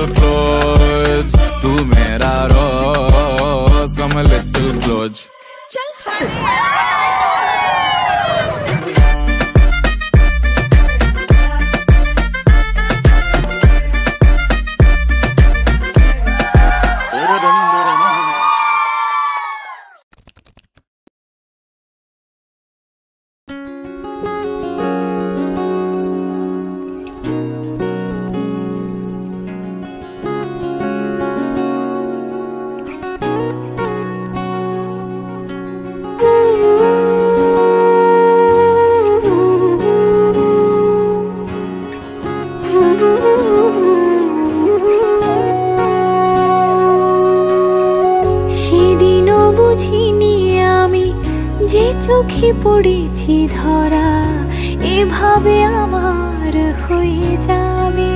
little close, तू मेरा rose, come a little close. চোখে পড়েছি ধরা এভাবে আমার হয়ে যাবে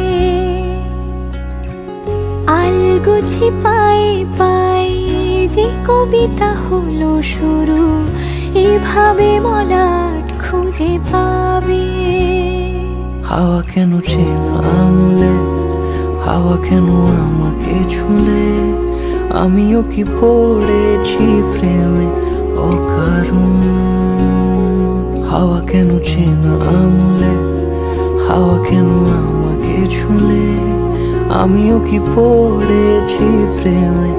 আলগোছে পায়ে পায়ে যে কবিতা হলো শুরু এভাবে মলাট খুঁজে পাবে হাওয়া কেন চেনা আঙুলে হাওয়া কেন আমাকে ছুলে আমিও কি পড়েছি প্রেমে অকারণ হাওয়া কেন চেনা আঙুলে হাওয়া কেন আমাকে ছুলে আমিও কি পড়েছি প্রেমে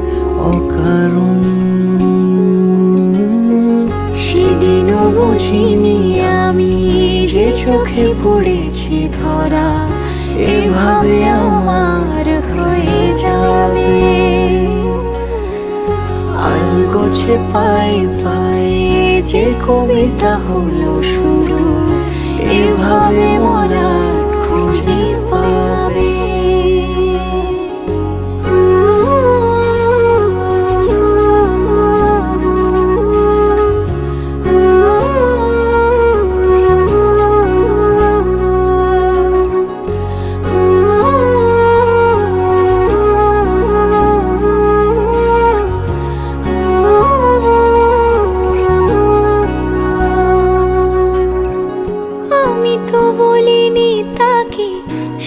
অকারণ সেদিনও বুঝিনি আমি যে চোখে পড়েছি ধরা এভাবে আমার হয়ে যাবে আলগোছে পায়ে পায়ে যে কবিতা হলো শুরু এভাবে মরা খুঁজে পাবে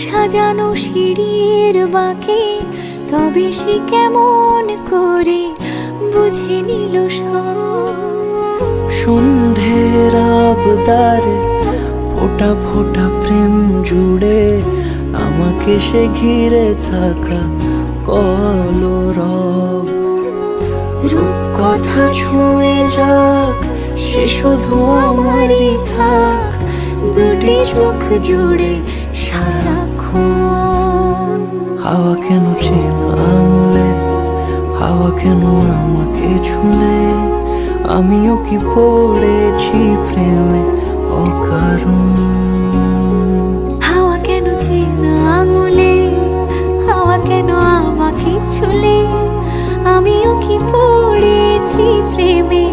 সাজানো সিঁড়ির বাঁকে তবে সে কেমন করে বুঝে নিল সন্ধ্যের আবদারে ফোটা ফোটা প্রেম জুড়ে আমাকে সে ঘিরে থাকা কলরব রূপকথা ছুঁয়ে যাক সে শুধু আমারই থাক দুটি চোখ জুড়ে সারাক্ষণ হাওয়া কেন চেনা আঙুলে হাওয়া কেন আমাকে ছুলে আমিও কি পড়েছি প্রেমে অকারণ হাওয়া কেন চেনা আঙুলে হাওয়া কেন আমাকে ছুলে আমিও কি পড়েছি প্রেমে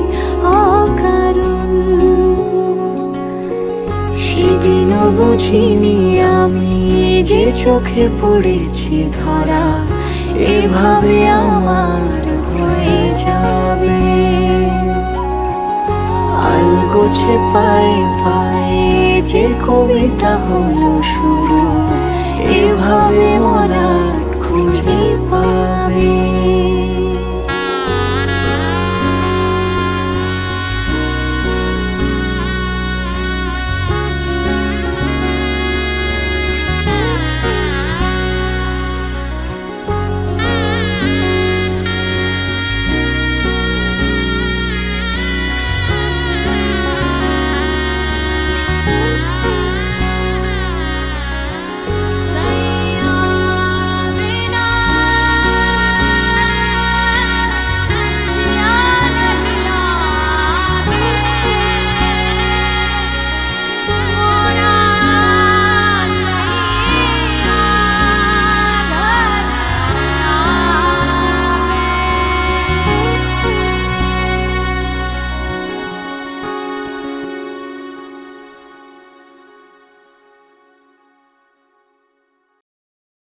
অকারণ সেদিনও বুঝিনি আমি যে চোখে পড়েছি ধরা এভাবে আমার হয়ে যাবে আলগোছে পায়ে পায়ে যে কবিতা হলো শুরু এভাবে